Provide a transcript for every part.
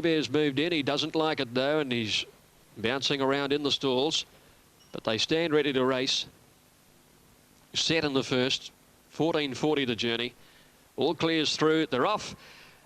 Bear's moved in. He doesn't like it though, and he's bouncing around in the stalls. But they stand ready to race. Set in the first. 14:40 the journey. All clears through. They're off.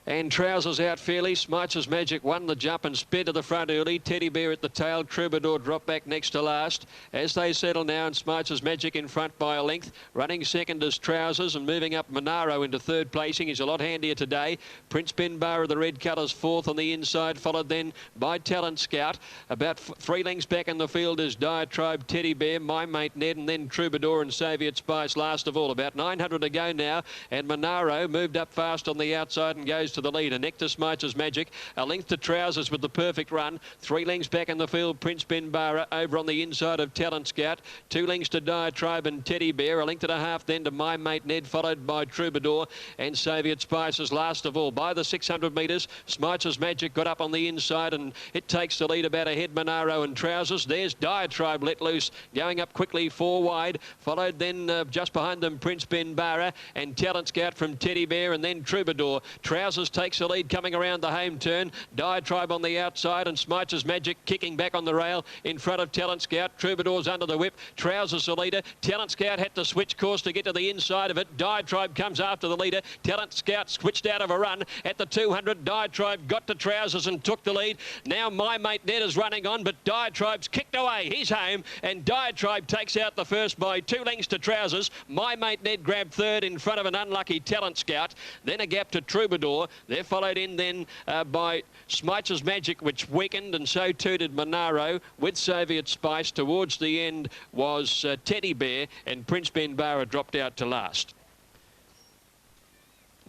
And Trousers out fairly. Smites' Magic won the jump and sped to the front early. Teddy Bear at the tail. Troubadour dropped back next to last. As they settle now, and Smites' Magic in front by a length. Running second is Trousers, and moving up Monaro into third placing. He's a lot handier today. Prince Benbar of the red colours fourth on the inside, followed then by Talent Scout. About 3 lengths back in the field is Diatribe, Teddy Bear, My Mate Ned, and then Troubadour and Soviet Spice last of all. About 900 to go now, and Monaro moved up fast on the outside and goes to the lead. Nectar Smites' Magic, a length to Trousers with the perfect run. 3 lengths back in the field, Prince Benbara over on the inside of Talent Scout. 2 lengths to Diatribe and Teddy Bear. A length and a half then to My Mate Ned, followed by Troubadour and Soviet Spices last of all. By the 600 metres, Smites' Magic got up on the inside, and it takes the lead about ahead Monaro and Trousers. There's Diatribe let loose, going up quickly 4 wide. Followed then just behind them Prince Benbara and Talent Scout from Teddy Bear, and then Troubadour. Trousers takes the lead coming around the home turn. Diatribe on the outside, and Smites' Magic kicking back on the rail in front of Talent Scout. Troubadour's under the whip. Trousers the leader. Talent Scout had to switch course to get to the inside of it. Diatribe comes after the leader. Talent Scout switched out of a run at the 200. Diatribe got to Trousers and took the lead. Now My Mate Ned is running on, but Diatribe's kicked away. He's home, and Diatribe takes out the first by 2 lengths to Trousers. My Mate Ned grabbed third in front of an unlucky Talent Scout. Then a gap to Troubadour. They're followed in then by Smites' Magic, which weakened, and so too did Monaro with Soviet Spice. Towards the end was Teddy Bear, and Prince Benbara dropped out to last.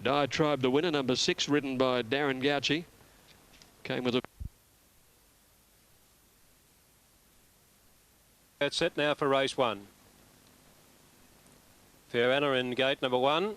Diatribe the winner, number 6, ridden by Darren Gauci. Came with a... That's set now for race 1. Fair Anna in gate number 1.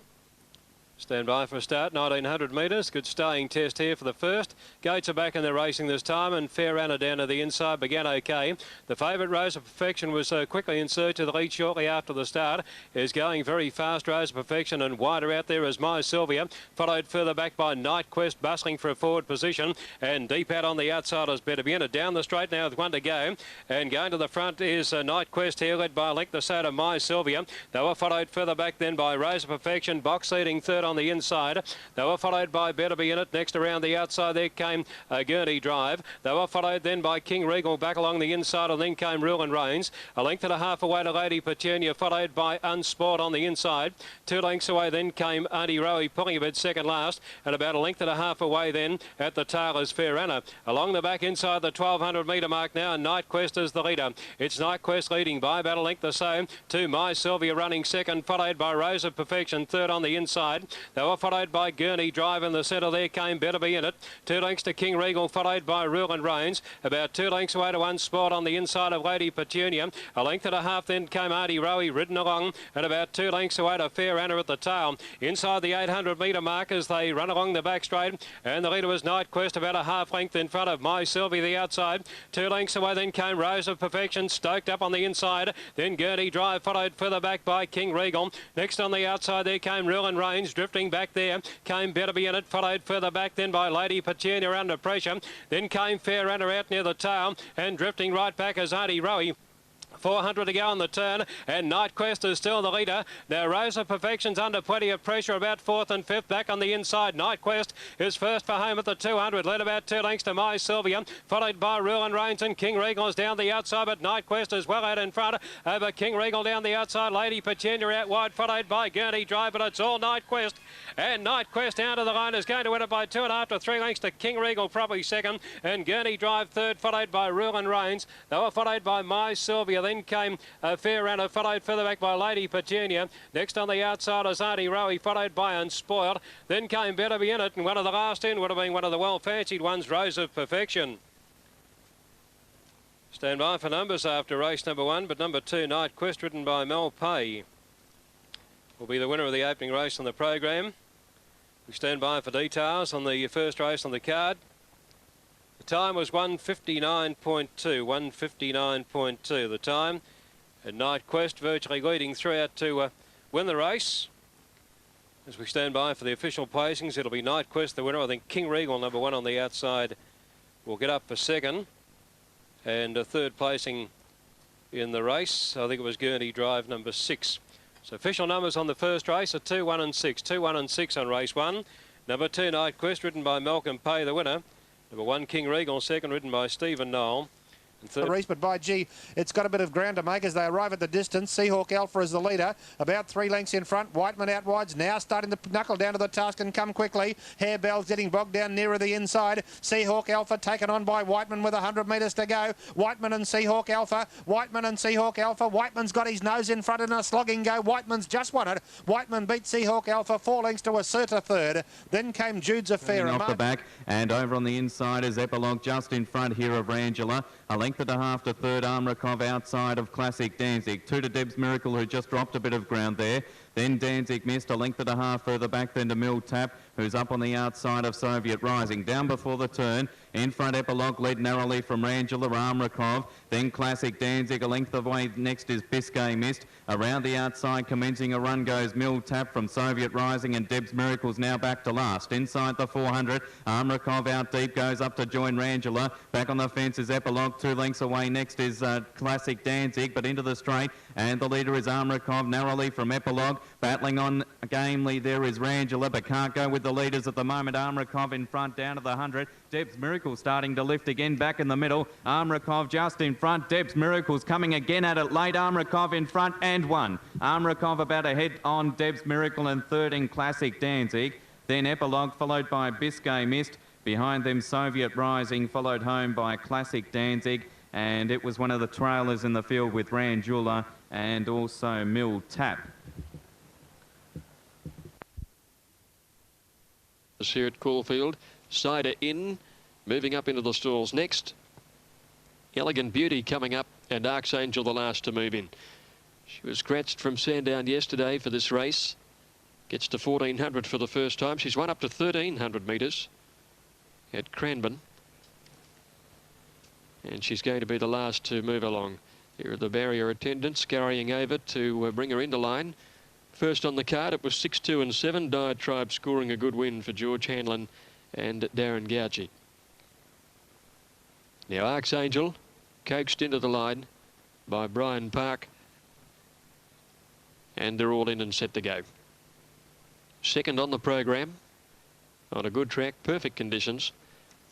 Stand by for a start, 1900 metres. Good staying test here for the first. Gates are back and they're racing this time, and Fair Anna down to the inside began okay. The favourite Rose of Perfection was quickly in search of the lead shortly after the start. Is going very fast, Rose of Perfection, and wider out there is My Sylvia. Followed further back by Night Quest, bustling for a forward position. And deep out on the outside is Better Be In It. Down the straight now with 1 to go. And going to the front is Night Quest here, led by a length or so to My Sylvia. They were followed further back then by Rose of Perfection, box leading third on the inside. They were followed by Better Be In It. Next around the outside there came Gurney Drive. They were followed then by King Regal back along the inside, and then came Rule and Reigns. A length and a half away to Lady Petunia, followed by Unsport on the inside. 2 lengths away then came Auntie Rowie, pulling a bit second last, and about a length and a half away then at the tail is Fair Anna. Along the back inside the 1200 metre mark now, Night Quest is the leader. It's Night Quest leading by about a length or so to My Sylvia running second, followed by Rose of Perfection third on the inside. They were followed by Gurney Drive in the centre. There came Better Be In It. 2 lengths to King Regal, followed by Rule and Reigns. About 2 lengths away to Unsport on the inside of Lady Petunia. A length and a half then came Auntie Rowie ridden along, and about 2 lengths away to Fair Anna at the tail. Inside the 800 metre mark as they run along the back straight, and the leader was Night Quest, about a half length in front of My Sylvie the outside. 2 lengths away then came Rose of Perfection, stoked up on the inside. Then Gurney Drive, followed further back by King Regal. Next on the outside there came Rule and Reigns, drifting back there came Better Be In It, followed further back then by Lady Petunia under pressure. Then came Fair Anna out near the tail, and drifting right back as Auntie Rowie. 400 to go on the turn, and Night Quest is still the leader. Now Rose of Perfection's under plenty of pressure, about 4th and 5th back on the inside. Night Quest is first for home at the 200, led about 2 lengths to My Sylvia, followed by Rule and Reigns, and King Regal is down the outside, but Night Quest is well out in front over King Regal down the outside. Lady Petunia out wide, followed by Gurney Drive, but it's all Night Quest, and Night Quest out of the line is going to win it by 2.5 to 3 lengths to King Regal, probably second, and Gurney Drive third, followed by Rule and Reigns. They were followed by My Sylvia. Then came Fair Anna, followed further back by Lady Petunia. Next on the outside is Auntie Rowie, followed by Unspoiled. Then came Better Be In It, and one of the last in would have been one of the well-fancied ones, Rose of Perfection. Stand by for numbers after race number 1, but number 2, Night Quest, ridden by Mel Pay, will be the winner of the opening race on the program. We stand by for details on the first race on the card. The time was 1:59.2, 1:59.2 the time. And Night Quest virtually leading throughout to win the race. As we stand by for the official placings, it'll be Night Quest the winner. I think King Regal number 1 on the outside will get up for second, and a third placing in the race. I think it was Gurney Drive number 6. So official numbers on the first race are 2, 1 and 6. 2, 1 and 6 on race 1. Number 2, Night Quest, ridden by Malcolm Pay, the winner. Number 1, King Regal, second, ridden by Stephen Knoll. The race, but by gee, it's got a bit of ground to make as they arrive at the distance. Seahawk Alpha is the leader, about 3 lengths in front. Whiteman out wides, now starting to knuckle down to the task and come quickly. Harebell's getting bogged down nearer the inside. Seahawk Alpha taken on by Whiteman with 100 metres to go. Whiteman and Seahawk Alpha. Whiteman and Seahawk Alpha. Whiteman's got his nose in front in a slogging go. Whiteman's just won it. Whiteman beat Seahawk Alpha 4 lengths to assert a third. Then came Jude's Affair. Off the back, and over on the inside is Epilogue just in front here of Rangela. A length and a half to third, Amrakov outside of Classic Danzig. 2 to Deb's Miracle, who just dropped a bit of ground there. Then Danzig missed a length and a half further back than to Mill Tap, who's up on the outside of Soviet Rising. Down before the turn, in front Epilogue led narrowly from Rangela, Amrakov. Then Classic Danzig, a length of way next is Biscay Mist. Around the outside, commencing a run goes Mill Tap from Soviet Rising, and Deb's Miracle's now back to last. Inside the 400, Amrakov out deep, goes up to join Rangela. Back on the fence is Epilogue, 2 lengths away. Next is Classic Danzig, but into the straight, and the leader is Amrakov, narrowly from Epilogue. Battling on gamely there is Rangela, but can't go with the leaders at the moment. Amrakov in front, down to the 100. Deb's Miracle starting to lift again, back in the middle. Amrakov just in front. Deb's Miracle's coming again at it late. Amrakov in front and 1. Amrakov about ahead on Deb's Miracle, and third in Classic Danzig. Then Epilogue, followed by Biscay Mist. Behind them, Soviet Rising, followed home by Classic Danzig. And it was one of the trailers in the field with Rangula and also Mill Tap. Here at Caulfield, Cider in, moving up into the stalls next. Elegant Beauty coming up, and Archangel the last to move in. She was scratched from Sandown yesterday for this race. Gets to 1400 for the first time. She's won up to 1300 metres at Cranbourne. And she's going to be the last to move along. Here are the barrier attendants scurrying over to bring her into line. First on the card, it was 6, 2 and 7. Diatribe scoring a good win for George Hanlon and Darren Gouchy. Now Archangel coaxed into the line by Brian Park, and they're all in and set to go. Second on the program, on a good track, perfect conditions.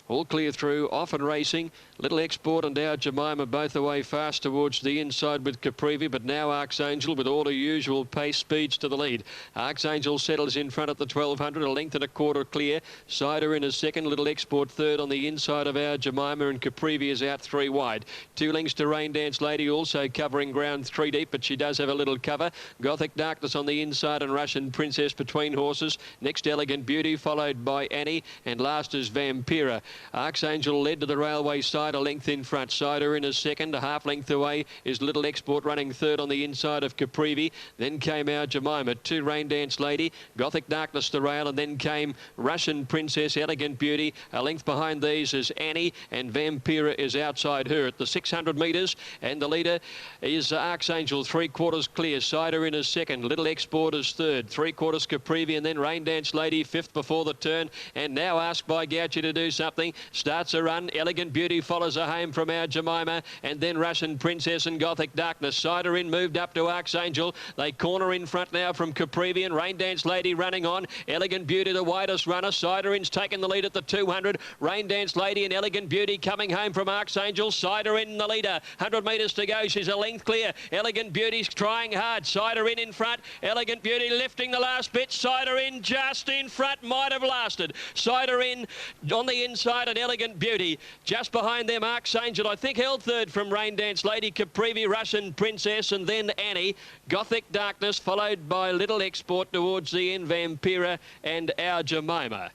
All clear through, off and racing. Little Export and Our Jemima both away fast towards the inside with Caprivi, but now Archangel with all her usual pace speeds to the lead. Archangel settles in front at the 1200, a length and a quarter clear. Cider in a second, Little Export third on the inside of Our Jemima, and Caprivi is out 3 wide. 2 lengths to Rain Dance Lady, also covering ground 3 deep, but she does have a little cover. Gothic Darkness on the inside and Russian Princess between horses. Next Elegant Beauty, followed by Annie, and last is Vampira. Archangel led to the railway side, a length in front. Cider in a second, a half length away is Little Export running third on the inside of Caprivi. Then came Our Jemima, 2 Rain Dance Lady, Gothic Darkness the rail, and then came Russian Princess, Elegant Beauty. A length behind these is Annie, and Vampira is outside her at the 600 metres, and the leader is Archangel, 3/4 clear. Cider in a second, Little Export is third, 3/4 Caprivi, and then Rain Dance Lady fifth before the turn, and now asked by Gouchy to do something. Starts a run. Elegant Beauty follows her home from Our Jemima, and then Russian Princess and Gothic Darkness. Cider in moved up to Archangel. They corner in front now from Caprivi, and Rain Dance Lady running on. Elegant Beauty the widest runner. Cider in's taken the lead at the 200. Rain Dance Lady and Elegant Beauty coming home from Archangel. Cider in the leader. 100 metres to go. She's a length clear. Elegant Beauty's trying hard. Cider in front. Elegant Beauty lifting the last bit. Cider in just in front. Might have lasted. Cider in on the inside, and Elegant Beauty just behind them. Archangel, I think, held third from Rain Dance Lady, Caprivi, Russian Princess, and then Annie. Gothic Darkness followed by Little Export towards the end, Vampira and Our Jemima.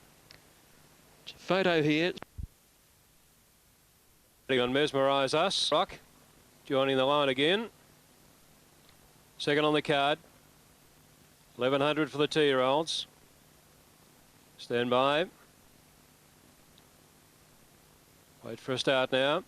Photo here. On Mesmerise Us. Rock joining the line again. Second on the card. 1100 for the 2-year-olds. Stand by. Wait for a start now.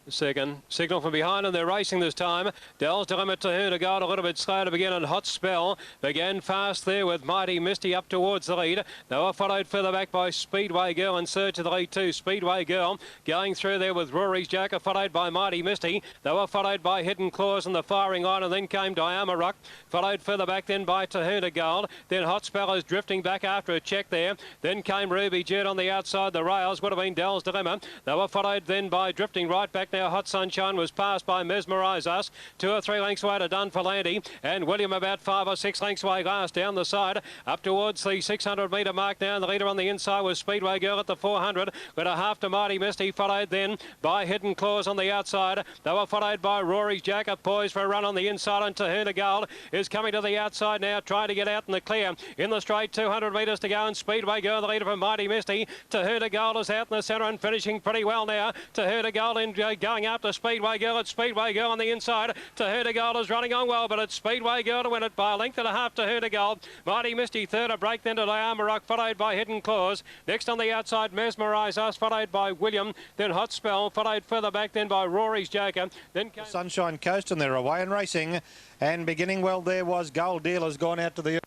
second. Signal from behind, and they're racing this time. Dells to limit to her to go a little bit slow to begin, and Hot Spell began fast there with Mighty Misty up towards the lead. They were followed further back by Speedway Girl in search of the lead too. Speedway Girl going through there with Rory's Jacker, followed by Mighty Misty. They were followed by Hidden Claws in the firing line, and then came Diama Rock, followed further back then by Tahuna Gold. Then Hot Spell is drifting back after a check there. Then came Ruby Jet on the outside. The rails would have been Dell's Dilemma. They were followed then by drifting right back now. Hot Sunshine was passed by Mesmerise Us. 2 or 3 lengths away to Done for Landy. And William about 5 or 6 lengths away last down the side. Up towards the 600 metre mark now. And the leader on the inside was Speedway Girl at the 400. With a half to Mighty Misty, followed then by Hidden Claws on the outside. They were followed by Rory's Jacker, poised for a run on the inside. And Tahuna Gold is coming to the outside now, trying to get out in the clear. In the straight, 200 metres to go. And Speedway Girl, the leader from Mighty Misty. Tahuna Gold is out in the centre and finishing pretty well now. Tahuna Gold in going after Speedway Girl. It's Speedway Girl on the inside. Tahuna Gold is running on well, but it's Speedway Girl to win it by a length and a half. Tahuna Gold. Mighty Misty third, a break then to Diama Rock, followed by Hidden Claws. Next on the outside, Mesmerise Us, followed by William. Then Hot Spell, followed further back then by Rory's Jacker. Then came Sunshine Coast, and they're away and racing. And beginning well there was Gold Dealer's gone out to the...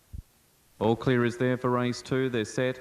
All clear is there for race 2. They're set.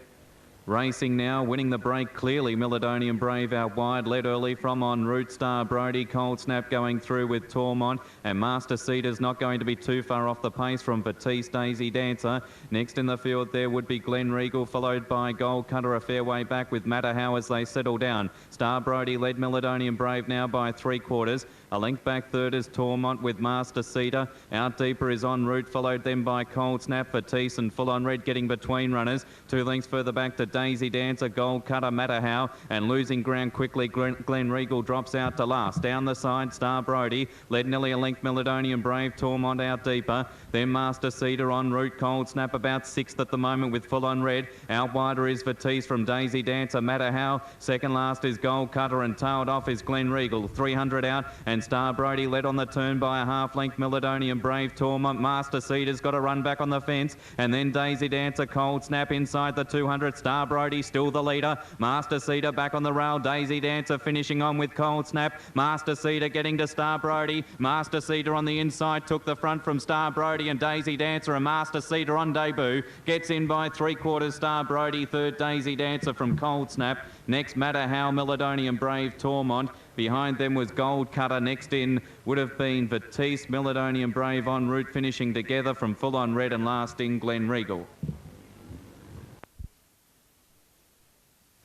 Racing now, winning the break clearly. Milladonian Brave out wide, led early from en route. Star Brody, Cold Snap going through with Tormont, and Master Cedar's not going to be too far off the pace from Batiste. Daisy Dancer. Next in the field there would be Glen Regal, followed by Gold Cutter a fair way back with Matterhow as they settle down. Star Brody led Milladonian Brave now by 3/4. A length back third is Tormont with Master Cedar. Out deeper is en route, followed then by Cold Snap, Batiste and Full On Red getting between runners. 2 lengths further back to Daisy Dancer, Gold Cutter, Matterhow, and losing ground quickly. Glen Regal drops out to last. Down the side, Star Brody led nearly a length. Milladonian Brave, Tormont out deeper. Then Master Cedar en route. Cold Snap about 6th at the moment with Full On Red. Out wider is Batiste from Daisy Dancer, Matterhow. Second last is Gold Cutter, and tailed off is Glen Regal. 300 out, and Star Brody led on the turn by a half length. Milladonian Brave, Tormont, Master Cedar's got a run back on the fence, and then Daisy Dancer, Cold Snap inside the 200. Star Brody still the leader. Master Cedar back on the rail. Daisy Dancer finishing on with Cold Snap. Master Cedar getting to Star Brody. Master Cedar on the inside took the front from Star Brody, and Daisy Dancer and Master Cedar on debut. Gets in by 3/4. Star Brody third, Daisy Dancer from Cold Snap. Next Matterhow, Milladonian Brave, Tormont. Behind them was Gold Cutter. Next in would have been Batiste, Milladonian Brave en route, finishing together from Full On Red, and last in Glen Regal.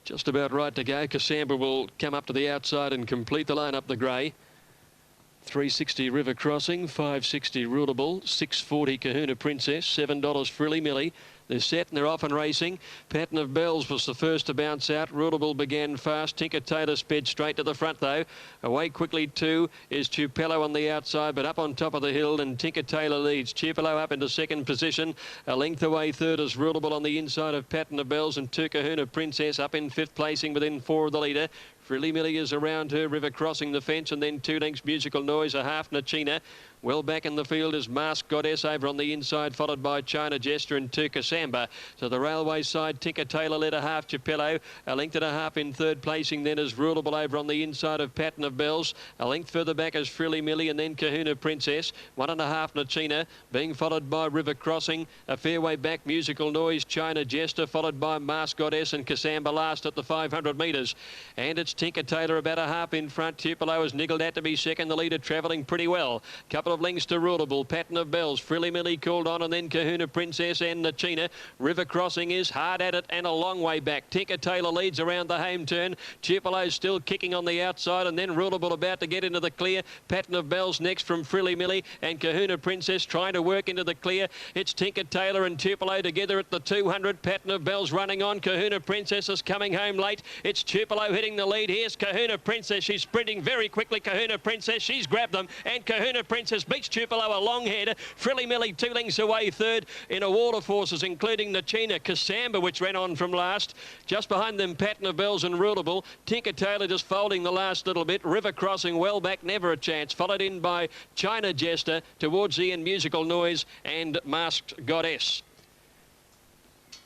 Just about right to go. Cassandra will come up to the outside and complete the line up the grey. 360 River Crossing, 560 Rulable, 640 Kahuna Princess, $7 Frilly Millie. They're set and they're off and racing. Pattern of Bells was the first to bounce out. Rulable began fast. Tinker Taylor sped straight to the front though. Away quickly too is Tupelo on the outside, but up on top of the hill, and Tinker Taylor leads. Tupelo up into second position. A length away third is Rulable on the inside of Pattern of Bells, and Kahuna Princess up in 5th placing within 4 of the leader. Frilly Millie is around her, River crossing the fence, and then 2 lengths Musical Noise, a half Nachina. Well back in the field is Masked Goddess over on the inside, followed by China Jester and Tukasamba. To the railway side, Tinker Taylor led a half. Chapello, a length and a half in 3rd placing, then is Rulable over on the inside of Pattern of Bells. A length further back is Frilly Millie, and then Kahuna Princess. 1.5 Nachina, being followed by River Crossing. A fair way back, Musical Noise, China Jester, followed by Masked Goddess and Cassamba last at the 500 metres. And it's Tinker Taylor about a half in front. Tupelo has niggled out to be second. The leader travelling pretty well. Couple of lengths to Rulable. Pattern of Bells, Frilly Millie called on, and then Kahuna Princess and Nachina. River Crossing is hard at it and a long way back. Tinker Taylor leads around the home turn. Tupelo still kicking on the outside, and then Rulable about to get into the clear. Pattern of Bells next from Frilly Millie, and Kahuna Princess trying to work into the clear. It's Tinker Taylor and Tupelo together at the 200. Pattern of Bells running on. Kahuna Princess is coming home late. It's Tupelo hitting the lead. Here's Kahuna Princess. She's sprinting very quickly. Kahuna Princess, she's grabbed them, and Kahuna Princess beats Tupelo a long head. Frilly Millie 2 lengths away third in a wall of forces, including Nachina, Cassamba, which ran on from last. Just behind them, Pattern of Bells and Rulable. Tinker Taylor just folding the last little bit. River Crossing well back, never a chance. Followed in by China Jester. Towards the end, Musical Noise and Masked Goddess.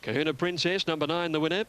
Kahuna Princess, number 9, the winner.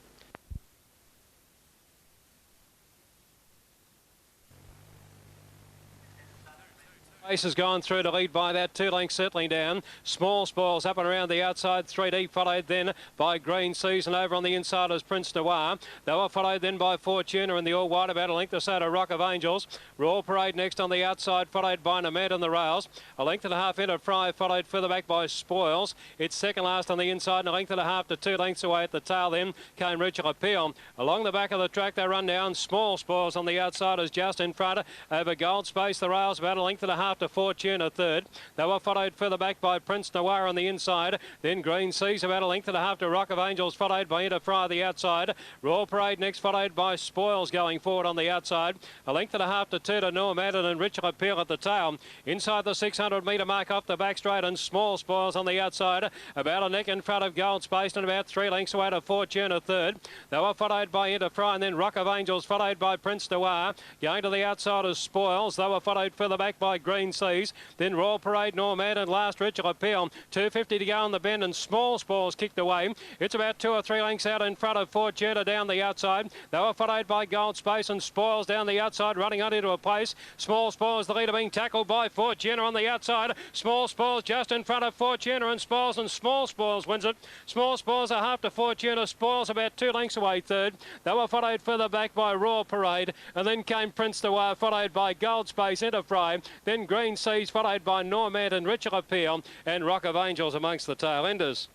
Race has gone through to lead by about 2 lengths, settling down. Small Spoils up and around the outside, 3 deep, followed then by Green Season. Over on the inside is Prince Noir. They were followed then by Fortuna in the all white, about a length or so to Rock of Angels. Royal Parade next on the outside, followed by Nomad on the rails. A length and a half into Fry, followed further back by Spoils. It's second last on the inside, and a length and a half to 2 lengths away at the tail. Then came Richard Appeal. Along the back of the track, they run down. Small Spoils on the outside is just in front. Over Gold Space, the rails about a length and a half to Fortuna third. They were followed further back by Prince Noir on the inside. Then Green Seas about a length and a half to Rock of Angels, followed by Enter Fry the outside. Royal Parade next, followed by Spoils going forward on the outside. A length and a half to 2 to Norm Adden and Richard Appeal at the tail. Inside the 600 metre mark off the back straight, and Small Spoils on the outside. About a neck in front of Gold Space and about 3 lengths away to Fortuna third. They were followed by Enter Fry and then Rock of Angels, followed by Prince Noir. Going to the outside is Spoils. They were followed further back by Green Seas. Then Royal Parade, Normand and last Richard Appeal. 250 to go on the bend, and Small Spoils kicked away. It's about 2 or 3 lengths out in front of Fortuna down the outside. They were followed by Gold Space and Spoils down the outside, running on into a place. Small Spoils, the leader, being tackled by Fortuna on the outside. Small Spoils just in front of Fortuna and Spoils, and Small Spoils wins it. Small Spoils a half to Fortuna. Spoils about 2 lengths away third. They were followed further back by Royal Parade, and then came Prince Noir, followed by Gold Space, Enterprise. Then Green Seas, followed by Normand and Richard Appeal, and Rock of Angels amongst the tail enders.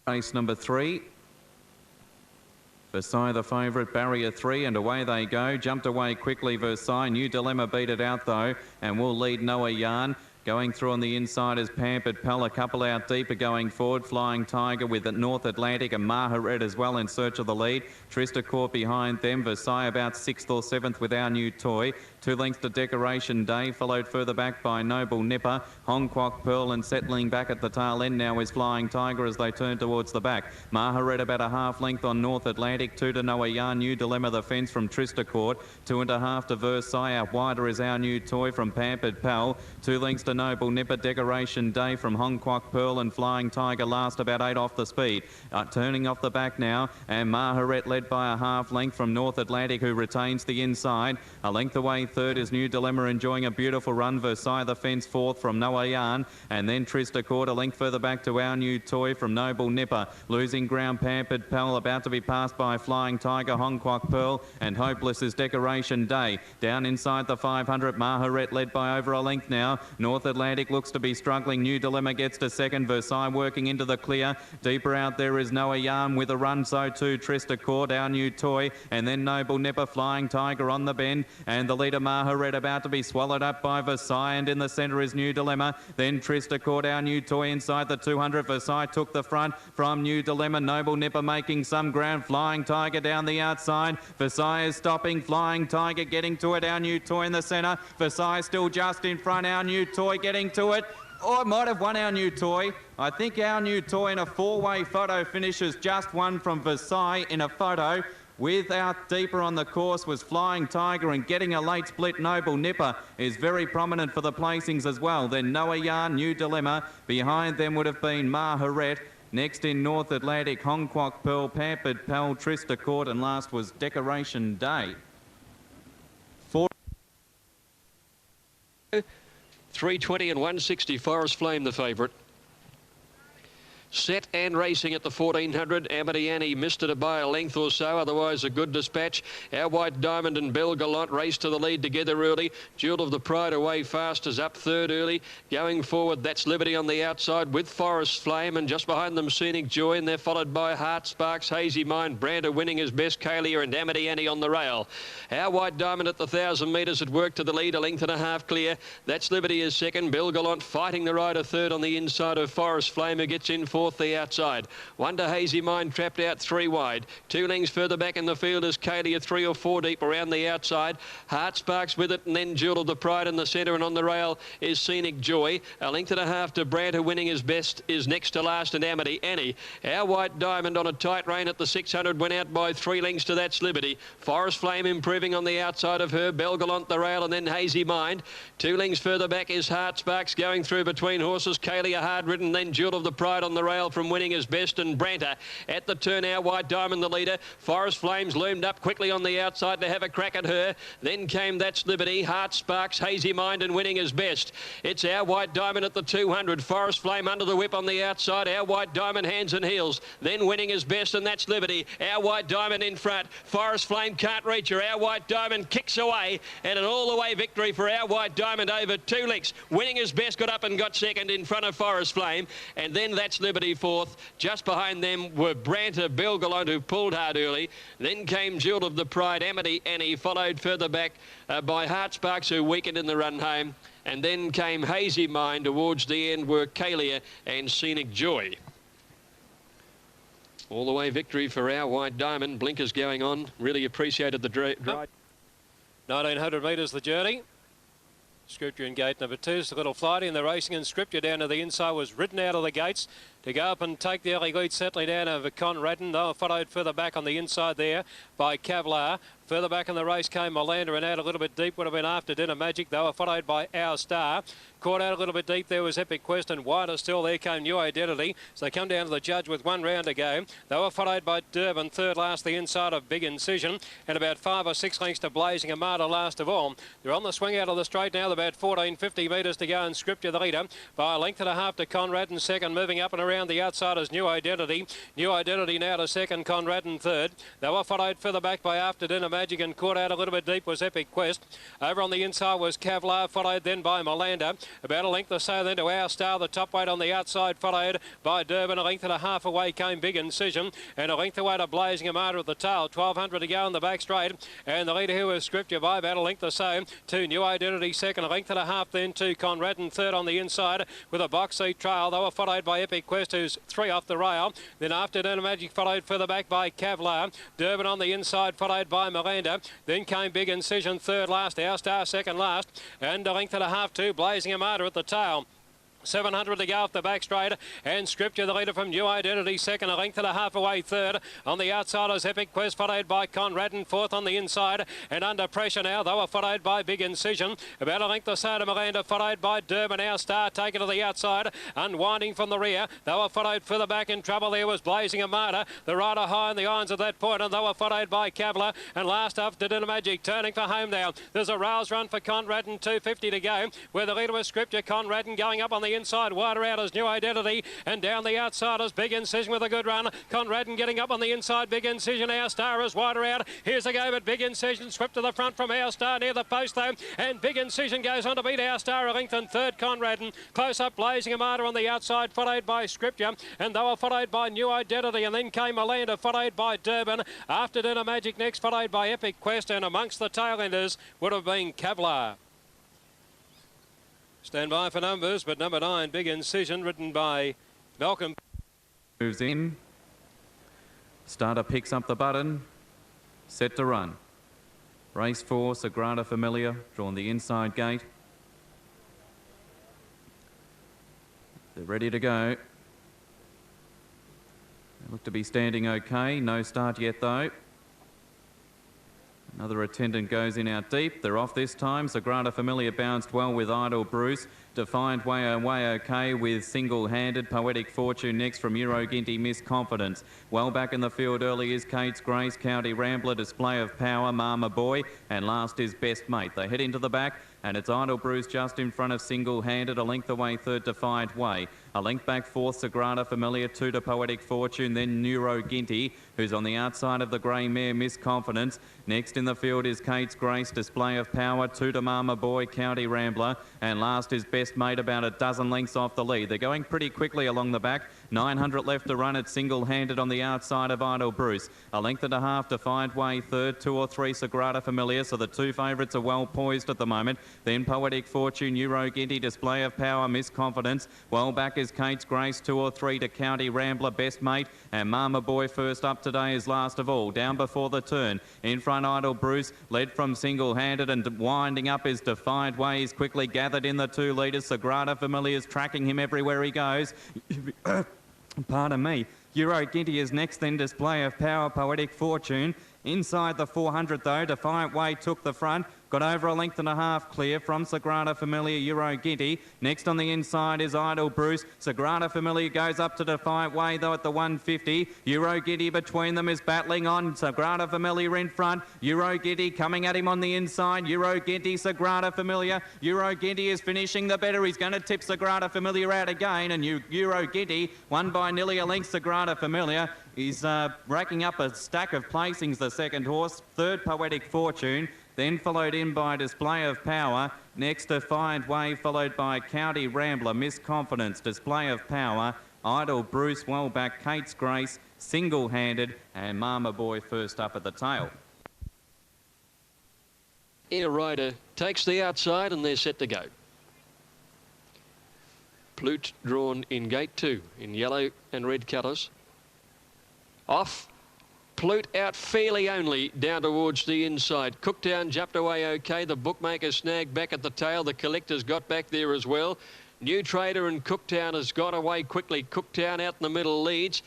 Race number 3. Versailles the favourite, barrier 3, and away they go. Jumped away quickly Versailles. New Dilemma beat it out though, and will lead Noah Yarn. Going through on the inside is Pampered Pell, a couple out deeper going forward. Flying Tiger with North Atlantic and Maharet as well in search of the lead. Trista Court behind them. Versailles about 6th or 7th with Our New Toy. 2 lengths to Decoration Day, followed further back by Noble Nipper. Hong Kwok Pearl, and settling back at the tail end now is Flying Tiger as they turn towards the back. Maharet about a half length on North Atlantic. 2 to Noah Yarn. New Dilemma the fence from Trista Court. 2.5 to Versailles. Out wider is Our New Toy from Pampered Pal. 2 lengths to Noble Nipper. Decoration Day from Hong Kwok Pearl, and Flying Tiger last about 8 off the speed. Turning off the back now, and Maharet led by a half length from North Atlantic, who retains the inside. A length away third is New Dilemma, enjoying a beautiful run. Versailles the fence fourth from Noah Yarn, and then Trista Court a length further back to Our New Toy from Noble Nipper. Losing ground, Pampered Pal about to be passed by Flying Tiger, Hong Kwok Pearl, and Hopeless is Decoration Day. Down inside the 500, Maharet led by over a length now. North Atlantic looks to be struggling. New Dilemma gets to second. Versailles working into the clear. Deeper out there is Noah Yarn with a run, so too Trista Court, Our New Toy, and then Noble Nipper. Flying Tiger on the bend, and the leader Maharet about to be swallowed up by Versailles, and in the centre is New Dilemma. Then Trista Court, Our New Toy inside the 200. Versailles took the front from New Dilemma. Noble Nipper making some ground. Flying Tiger down the outside. Versailles is stopping. Flying Tiger getting to it. Our New Toy in the centre. Versailles still just in front. Our New Toy getting to it. Oh, it might have won Our New Toy. I think Our New Toy in a 4-way photo finishes just one from Versailles in a photo. Without deeper on the course was Flying Tiger, and getting a late split Noble Nipper is very prominent for the placings as well. Then Noah Yarn, New Dilemma. Behind them would have been Maharet. Next in North Atlantic, Hong Kwok Pearl, Pampered Pal, Trista Court, and last was Decoration Day. 320 and 160, Forest Flame the favourite. Set and racing at the 1400. Amity missed it by a length or so, otherwise a good dispatch. Our White Diamond and Belle Gallant race to the lead together early. Jewel of the Pride away fast is up third early. Going forward, that's Liberty on the outside with Forest Flame, and just behind them Scenic Joy, and they're followed by Heart Sparks, Hazy Mind, Brander winning his best, Kalia and Amity on the rail. Our White Diamond at the 1,000 metres had worked to the lead, a length and a half clear. That's Liberty is second. Belle Gallant fighting the rider third on the inside of Forest Flame, who gets in fourth the outside. Wonder Hazy Mind trapped out 3 wide. 2 lengths further back in the field is Kalia, 3 or 4 deep around the outside. Heart Sparks with it, and then Jewel of the Pride in the centre, and on the rail is Scenic Joy. A length and a half to Brad, who winning his best is next to last, and Amity Annie. Our White Diamond on a tight rein at the 600 went out by 3 lengths to that's Liberty. Forest Flame improving on the outside of her. Belle Gallant the rail, and then Hazy Mind. 2 lengths further back is Heart Sparks going through between horses. Kalia hard ridden, then Jewel of the Pride on the rail. trail from Winning His Best and Branter. At the turn, Our White Diamond the leader. Forest Flames loomed up quickly on the outside to have a crack at her. Then came That's Liberty, Heart Sparks, Hazy Mind and Winning His Best. It's Our White Diamond at the 200. Forest Flame under the whip on the outside. Our White Diamond hands and heels. Then Winning His Best and That's Liberty. Our White Diamond in front. Forest Flame can't reach her. Our White Diamond kicks away and an all-the-way victory for Our White Diamond over 2 lengths. Winning His Best got up and got second in front of Forest Flame, and then That's Liberty fourth. Just behind them were Branter, Belgalont, who pulled hard early. Then came Jewel of the Pride, Amity Annie, followed further back by Heart Sparks, who weakened in the run home. And then came Hazy Mind. Towards the end were Kalia and Scenic Joy. All the way victory for Our White Diamond. Blinkers going on. Really appreciated the drive. 1900 metres the journey. Scripture in gate number 2 is a little flighty, and the racing in Scripture down to the inside was ridden out of the gates to go up and take the early lead, settling down over Conradin. They were followed further back on the inside there by Kevlar. Further back in the race came Melander, and out a little bit deep would have been After Dinner Magic. They were followed by Our Star. Caught out a little bit deep there was Epic Quest, and wider still there came New Identity. So they come down to the judge with 1 round to go. They were followed by Durban, third last the inside of Big Incision, and about 5 or 6 lengths to Blazing Armada last of all. They're on the swing out of the straight now, about 1450 metres to go, and Scripture the leader by a length and a half to Conradin second. Moving up and around the outside is New Identity. New Identity now to second, Conradin third. They were followed further back by After Dinner Magic, and caught out a little bit deep was Epic Quest. Over on the inside was Kevlar, followed then by Melander. About a length or so then to Our Star. The top weight on the outside followed by Durban. A length and a half away came Big Incision, and a length away to Blazing Armada at the tail. 1200 to go in the back straight, and the leader here was Scripture by about a length or so to New Identity second. A length and a half then to Conradin third on the inside with a box seat trail. They were followed by Epic Quest, who's 3 off the rail. Then After Dinner Magic followed further back by Kevlar. Durban on the inside followed by Melander. Then came Big Incision third last, Our Star second last, and a length and a half to Blazing Armada at the tail. 700 to go off the back straight, and Scripture the leader from New Identity second, a length and a half away third. On the outside is Epic Quest, followed by Conradin fourth on the inside, and under pressure now they were followed by Big Incision. About a length or so to Melander, followed by Durban. Our Star taken to the outside, unwinding from the rear. They were followed further back. In trouble there was Blazing Armada, the rider high in the irons at that point, and they were followed by Kevlar, and last After Dinner Magic turning for home now. There's a rails run for Conradin, 250 to go, where the leader was Scripture. Conradin going up on the inside, wider out as New Identity, and down the outside is Big Incision with a good run. Conradin getting up on the inside, Big Incision. Our Star is wider out. Here's a go, but Big Incision swept to the front from Our Star near the post though, and Big Incision goes on to beat Our Star a length, and third Conradin. Close up Blazing Armada on the outside, followed by Scripture, and they were followed by New Identity, and then came Melander, followed by Durban. After Dinner Magic next, followed by Epic Quest, and amongst the tailenders would have been Kevlar. Stand by for numbers, but number 9, Big Incision, ridden by Malcolm. Moves in. Starter picks up the button. Set to run. Race 4, Sagrada Familia, drawn the inside gate. They're ready to go. They look to be standing okay. No start yet though. Another attendant goes in out deep. They're off this time. Sagrada Familia bounced well with Idle Bruce. Defiant Way OK with Single-Handed. Poetic Fortune next from Euro Ginty, Miss Confidence. Well back in the field early is Kate's Grace, County Rambler, Display of Power, Mama Boy, and last is Best Mate. They head into the back, and it's Idle Bruce just in front of Single-Handed. A length away third, Defiant Way. A length back fourth, Sagrada Familia, 2 to Poetic Fortune, then Neuro Ginty, who's on the outside of the grey mare, Miss Confidence. Next in the field is Kate's Grace, Display of Power, 2 to Mama Boy, County Rambler, and last is Best Mate, about a dozen lengths off the lead. They're going pretty quickly along the back. 900 left to run. It's Single-Handed on the outside of Idle Bruce. A length and a half, Defiant Way third, 2 or 3 Sagrada Familia, so the 2 favourites are well poised at the moment. Then Poetic Fortune, Euro Ginty, Display of Power, Miss Confidence. Well back is Kate's Grace, 2 or 3 to County Rambler, Best Mate, and Mama Boy first up today is last of all. Down before the turn. In front Idle Bruce, led from Single-Handed, and winding up is Defiant Way. He's quickly gathered in the 2 leaders. Sagrada Familia is tracking him everywhere he goes. Pardon me. Euro Ginty is next, then Display of Power, Poetic Fortune. Inside the 400 though, Defiant Way took the front. Got over a length and a half clear from Sagrada Familia, Euro Ginty. Next on the inside is Idle Bruce. Sagrada Familia goes up to Defiant Way though at the 150. Euro Ginty between them is battling on. Sagrada Familia in front. Euro Ginty coming at him on the inside. Euro Ginty, Sagrada Familia. Euro Ginty is finishing the better. He's going to tip Sagrada Familia out again. And Euro Ginty won by nearly a length. Sagrada Familia is racking up a stack of placings, the second horse. Third, Poetic Fortune. Then followed in by Display of Power. Next, Defiant Way, followed by County Rambler, Miss Confidence, Display of Power, Idle Bruce, well back, Kate's Grace, single-handed, and Mama Boy first up at the tail. Air Rider takes the outside and they're set to go. Plute drawn in gate 2 in yellow and red colours. Off. Plute out fairly only down towards the inside. Cooktown jumped away okay. The bookmaker snagged back at the tail. The collector's got back there as well. New Trader and Cooktown has got away quickly. Cooktown out in the middle leads.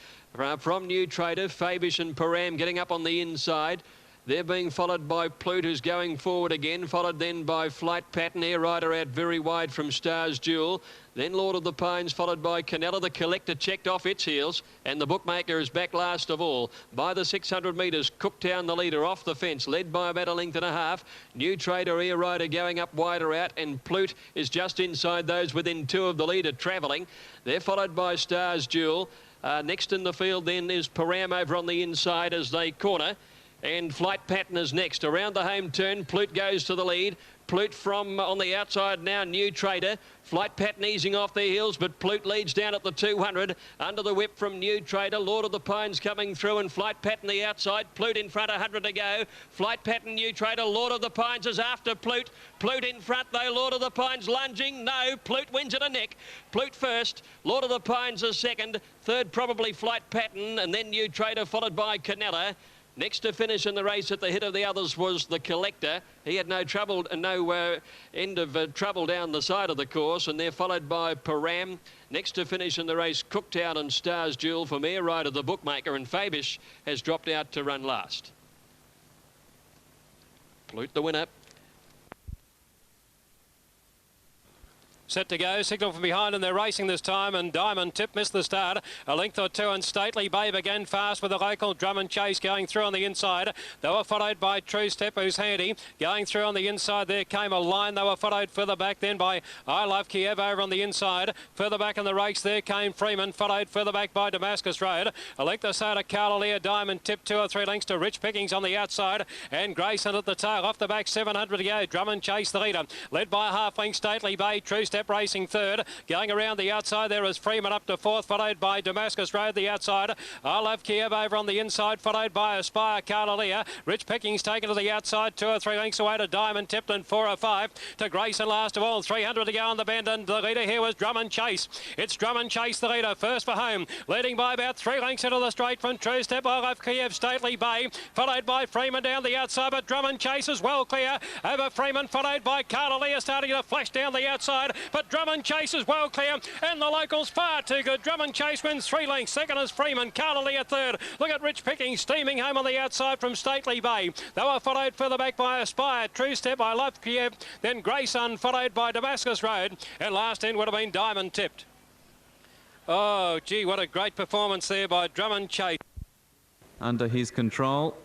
From New Trader, Fabish and Param getting up on the inside. They're being followed by Plute, who's going forward again, followed then by Flight Pattern. Air Rider out very wide from Stars Jewel. Then Lord of the Pines, followed by Canella. The collector checked off its heels, and the bookmaker is back last of all. By the 600 metres, Cooktown the leader off the fence, led by about a length and a half. New Trader, Air Rider going up wider out, and Plute is just inside those within 2 of the leader travelling. They're followed by Stars Jewel. Next in the field then is Param over on the inside as they corner. And Flight Pattern is next. Around the home turn, Plute goes to the lead. Plute from on the outside now, New Trader. Flight Pattern easing off their heels, but Plute leads down at the 200. Under the whip from New Trader, Lord of the Pines coming through, and Flight Pattern the outside. Plute in front, 100 to go. Flight Pattern, New Trader, Lord of the Pines is after Plute. Plute in front though, Lord of the Pines lunging. No, Plute wins at a neck. Plute first, Lord of the Pines is second. Third probably Flight Pattern, and then New Trader followed by Canella. Next to finish in the race at the head of the others was the collector. He had no trouble, no end of trouble down the side of the course, and they're followed by Param. Next to finish in the race, Cooktown and Stars Jewel from Air Rider, the bookmaker, and Fabish has dropped out to run last. Plute the winner. Set to go, signal from behind, and they're racing this time, and Diamond Tip missed the start. A length or two, and Stately Babe again fast with the local Drum and Chase going through on the inside. They were followed by True Step, who's handy. Going through on the inside, there came a line. They were followed further back then by I Love Kiev over on the inside. Further back in the race, there came Freeman, followed further back by Damascus Road. A length or so to Carlalea, Diamond Tip, 2 or 3 lengths to Rich Pickings on the outside, and Grayson at the tail. Off the back, 700 to go. Drum and Chase the leader, led by a half length Stately Bay. True Step racing third. Going around the outside, there is Freeman up to 4th, followed by Damascus Road the outside. I Love Kiev over on the inside, followed by Aspire Carlalea. Rich Pickings taken to the outside, 2 or 3 lengths away to Diamond Tipped, and 4 or 5 to Grayson last of all. 300 to go on the bend, and the leader here was Drum and Chase. It's Drum and Chase the leader, first for home, leading by about 3 lengths into the straight from True Step. I Love Kiev, Stately Bay, followed by Freeman down the outside, but Drum and Chase is well clear over Freeman, followed by Carlalea starting to flash down the outside, but Drum and Chase is well clear, and the locals far too good. Drum and Chase wins 3 lengths. Second is Freeman, Carlalea third. Look at Rich Pickings steaming home on the outside from Stately Bay. They were followed further back by Aspire, True Step, I Love Kiev, then Grayson, followed by Damascus Road, and last in would have been Diamond Tipped. Oh, gee, what a great performance there by Drum and Chase. Under his control,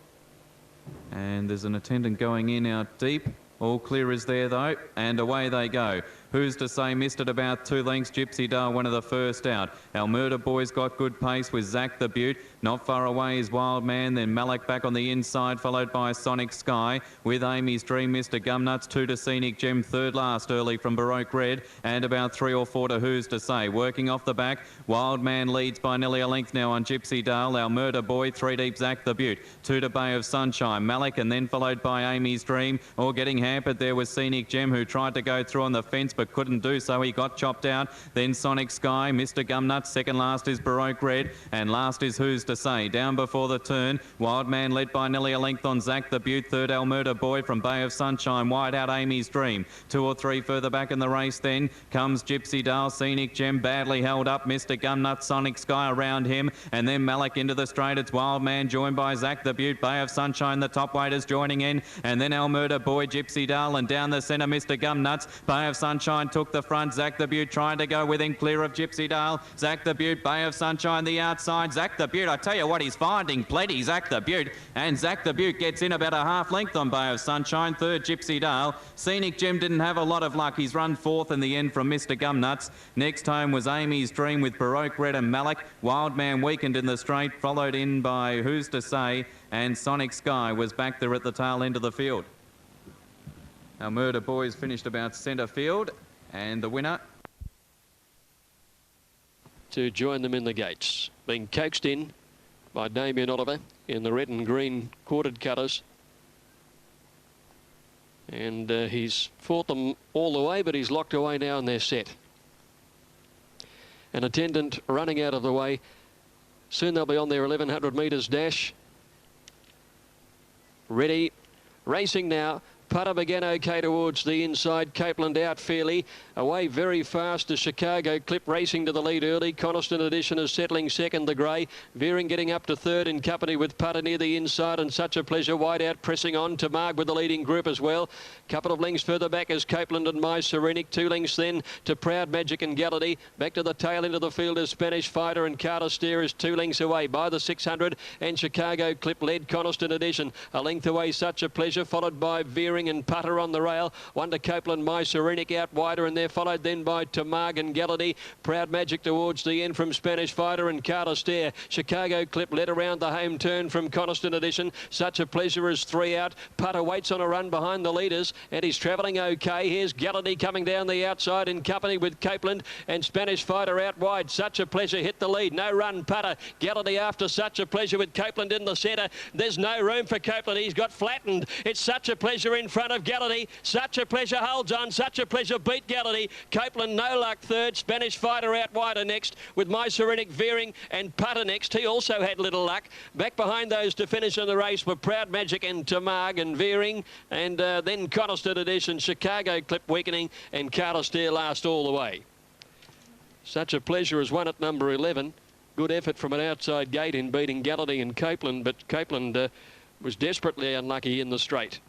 and there's an attendant going in out deep. All clear is there though, and away they go. Who's to say missed it about 2 lengths? Gypsy Dale, one of the first out. Our Murder Boy's got good pace with Zach the Butte. Not far away is Wild Man, then Malak back on the inside, followed by Sonic Sky. With Amy's Dream, Mr. Gumnuts, 2 to Scenic Gem, third last early from Baroque Red, and about 3 or 4 to Who's to Say. Working off the back, Wild Man leads by nearly a length now on Gypsy Dale. Our Murder Boy, 3 deep, Zach the Butte. 2 to Bay of Sunshine, Malak, and then followed by Amy's Dream. All getting hampered there was Scenic Gem, who tried to go through on the fence, but but couldn't do so. He got chopped out. Then Sonic Sky, Mr. Gumnut. Second last is Baroque Red, and last is Who's to Say. Down before the turn, Wild Man led by nearly a length on Zach the Butte. Third, Alberta Boy from Bay of Sunshine. Wide out, Amy's Dream. 2 or 3 further back in the race then comes Gypsy Dale, Scenic Gem, badly held up. Mr. Gumnut, Sonic Sky around him, and then Malik into the straight. It's Wild Man joined by Zach the Butte. Bay of Sunshine, the top weighters joining in, and then Alberta Boy, Gypsy Dale, and down the centre, Mr. Gumnuts. Bay of Sunshine took the front. Zach the Butte trying to go within clear of Gypsy Dale. Zach the Butte, Bay of Sunshine the outside. Zach the Butte, I tell you what, he's finding plenty, Zach the Butte, and Zach the Butte gets in about a half length on Bay of Sunshine. Third, Gypsy Dale. Scenic Gem didn't have a lot of luck. He's run fourth in the end from Mr. Gumnuts. Next home was Amy's Dream with Baroque Red and Malik. Wild Man weakened in the straight, followed in by Who's to Say, and Sonic Sky was back there at the tail end of the field. Our Murder Boys finished about centre field, and the winner to join them in the gates, being coaxed in by Damien Oliver in the red and green quartered cutters. And he's fought them all the way, but he's locked away now and they're set. An attendant running out of the way. Soon they'll be on their 1100 metres dash. Ready, racing now. Putter began okay towards the inside. Capeland out fairly. Away very fast to Chicago Clip, racing to the lead early. Coniston Edition is settling second, the grey. Veering getting up to third in company with Putter near the inside, and Such a Pleasure wide out pressing on. to Marg with the leading group as well. Couple of lengths further back is Capeland and My Serenic. 2 lengths then to Proud Magic and Galaxy. Back to the tail end of the field is Spanish Fighter, and Carter Steer is 2 lengths away by the 600. And Chicago Clip led Coniston Edition. A length away Such a Pleasure, followed by Veering and Putter on the rail. One to Copeland, My Serenic out wider, and they're followed then by Tamag and Galaxy. Proud Magic towards the end from Spanish Fighter and Carter Stair. Chicago Clip led around the home turn from Coniston Edition. Such a Pleasure is 3 out. Putter waits on a run behind the leaders, and he's travelling okay. Here's Galaxy coming down the outside in company with Copeland, and Spanish Fighter out wide. Such a Pleasure hit the lead. No run, Putter. Galaxy after Such a Pleasure with Copeland in the centre. There's no room for Copeland. He's got flattened. It's Such a Pleasure in front of Galaxy. Such a Pleasure holds on. Such a Pleasure beat Galaxy. Copeland no luck third. Spanish Fighter out wider next with My Serenic veering, and Putter next. He also had little luck. Back behind those to finish in the race were Proud Magic and Tamag and veering, and then Coniston Edition, Chicago Clip weakening, and Carter Stair last all the way. Such a Pleasure is won at number 11. Good effort from an outside gate in beating Galaxy and Copeland, but Copeland was desperately unlucky in the straight.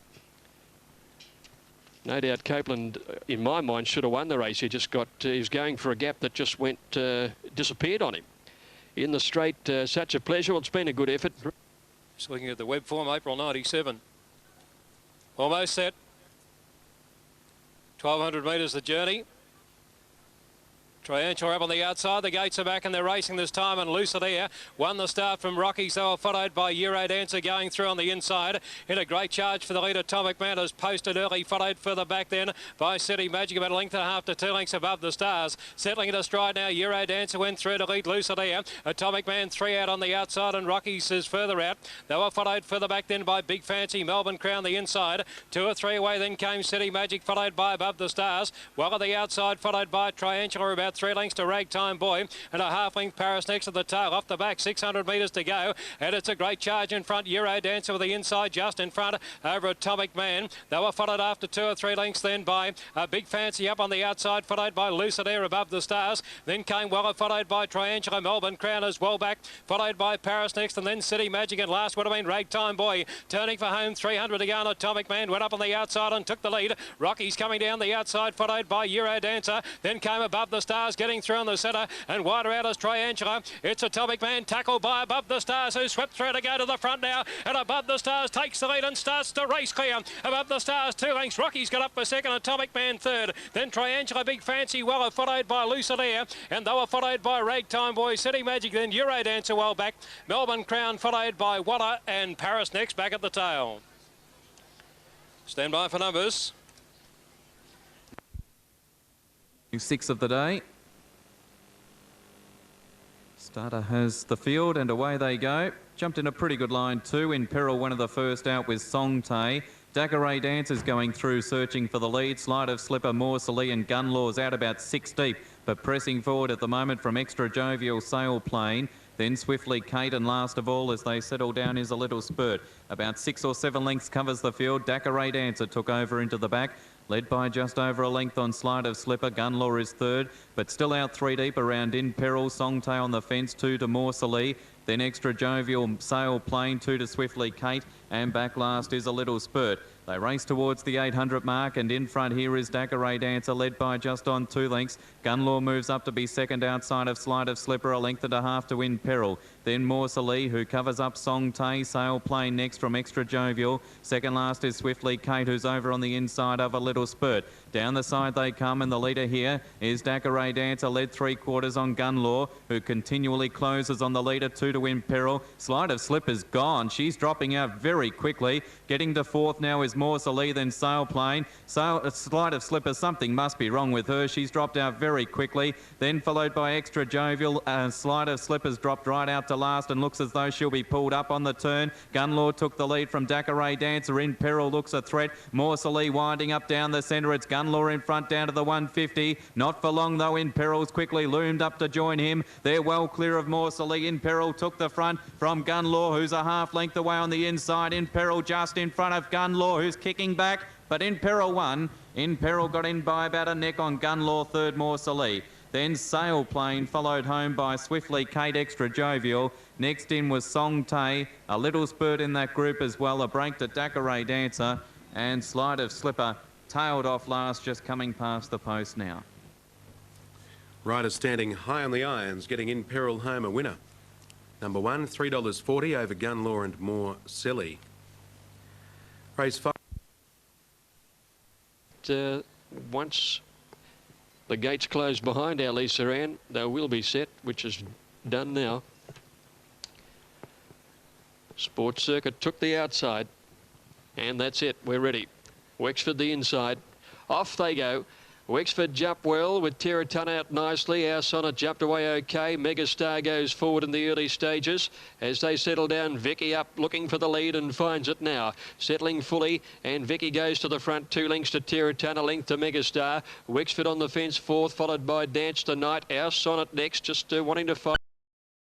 No doubt Copeland, in my mind, should have won the race. He just got, he was going for a gap that just went, disappeared on him. In the straight, Such a Pleasure. Well, it's been a good effort. Just looking at the web form, April 97. Almost set. 1,200 metres the journey. Triantua up on the outside. The gates are back and they're racing this time, and Lucid Air won the start from Rockies. They were followed by Euro Dancer going through on the inside. In a great charge for the lead. Atomic Man is posted early, followed further back then by City Magic, about a length and a half to 2 lengths above the Stars. Settling into stride now, Euro Dancer went through to lead Lucid Air. Atomic Man 3 out on the outside, and Rockies is further out. They were followed further back then by Big Fancy, Melbourne Crown the inside. 2 or 3 away then came City Magic, followed by Above the Stars. While on the outside, followed by Triantula, about 3 lengths to Ragtime Boy, and a half length Paris next to the tail. Off the back, 600 metres to go, and it's a great charge in front. Euro Dancer with the inside just in front over Atomic Man. They were followed after 2 or 3 lengths then by Big Fancy up on the outside, followed by Lucid Air Above the Stars. Then came Weller, followed by Triangula, Melbourne Crown as well back, followed by Paris next, and then City Magic, and last would have been Ragtime Boy. Turning for home, 300 to go, and Atomic Man went up on the outside and took the lead. Rockies coming down the outside, followed by Euro Dancer. Then came Above the Stars, getting through on the centre, and wider out as Triangula. It's Atomic Man tackled by Above the Stars, who swept through to go to the front now, and Above the Stars takes the lead and starts to race clear. Above the Stars 2 lengths. Rocky's got up for second, Atomic Man third, then Triangula, Big Fancy, Weller, followed by Lucid Air, and they were followed by Ragtime Boy, City Magic, then Euro Dancer well back, Melbourne Crown followed by Waller, and Paris next back at the tail. Stand by for numbers. 6 of the day. Starter has the field, and away they go. Jumped in a pretty good line too. In peril, one of the first out with Song Tay. Dacare Dance is going through, searching for the lead. Slide of Slipper, Morsley and Gunlaw's out about 6 deep, but pressing forward at the moment from Extra Jovial, Sail Plane. Then Swiftly Kate, and last of all, as they settle down, is a little spurt. About 6 or 7 lengths covers the field. Dacare Dancer took over into the back, led by just over a length on Slide of Slipper. Gunlaw is third, but still out 3 deep around In Peril. Songtail on the fence, 2 to Morsley. Then Extra Jovial, Sail Plane, 2 to Swiftly Kate, and back last is a little spurt. They race towards the 800 mark, and in front here is Dacare Dancer, led by just on 2 lengths. Gunlaw moves up to be second outside of Slide of Slipper, a length and a half to In Peril. Then Morsley, who covers up Song Tay. Sail Plane next from Extra Jovial. Second last is Swiftly Kate, who's over on the inside of a little spurt. Down the side they come, and the leader here is Dacare Dancer, led 3/4 on Gunlaw, who continually closes on the leader, 2 to In Peril. Slide of Slipper's gone. She's dropping out very quickly. Getting to fourth now is Morsley, then Sail Plane. Slide of Slipper, something must be wrong with her. She's dropped out very quickly. Then followed by Extra Jovial. Slide of Slipper's dropped right out to last and looks as though she'll be pulled up on the turn. Gunlaw took the lead from Dacare Dancer. In Peril looks a threat. Morsley winding up down the centre. It's Gunlaw in front down to the 150. Not for long though. In Peril's quickly loomed up to join him. They're well clear of Morsley. In Peril took the front from Gunlaw, who's a half length away on the inside. In Peril just in front of Gunlaw, who's kicking back, but In Peril won. In Peril got in by about a neck on Gunlaw, third Morsley. Then Sail Plane followed home by Swiftly Kate, Extra Jovial. Next in was Song Tay, a little spurt in that group as well, a break to Dacare Dancer, and Slide of Slipper tailed off last, just coming past the post now. Riders standing high on the irons, getting In Peril home a winner. Number 1, $3.40 over Gunlaw and More Silly. Race 5. Once the gates close behind our Lisa Ann, they will be set, which is done now. Sports Circuit took the outside, and that's it. We're ready. Wexford the inside. Off they go. Wexford jumped well with Terratun out nicely. Our Sonnet jumped away okay. Megastar goes forward in the early stages. As they settle down, Vicky up looking for the lead and finds it now. Settling fully, and Vicky goes to the front. 2 lengths to Terratun, a length to Megastar. Wexford on the fence, fourth, followed by Dance Tonight. Our Sonnet next, just wanting to fight.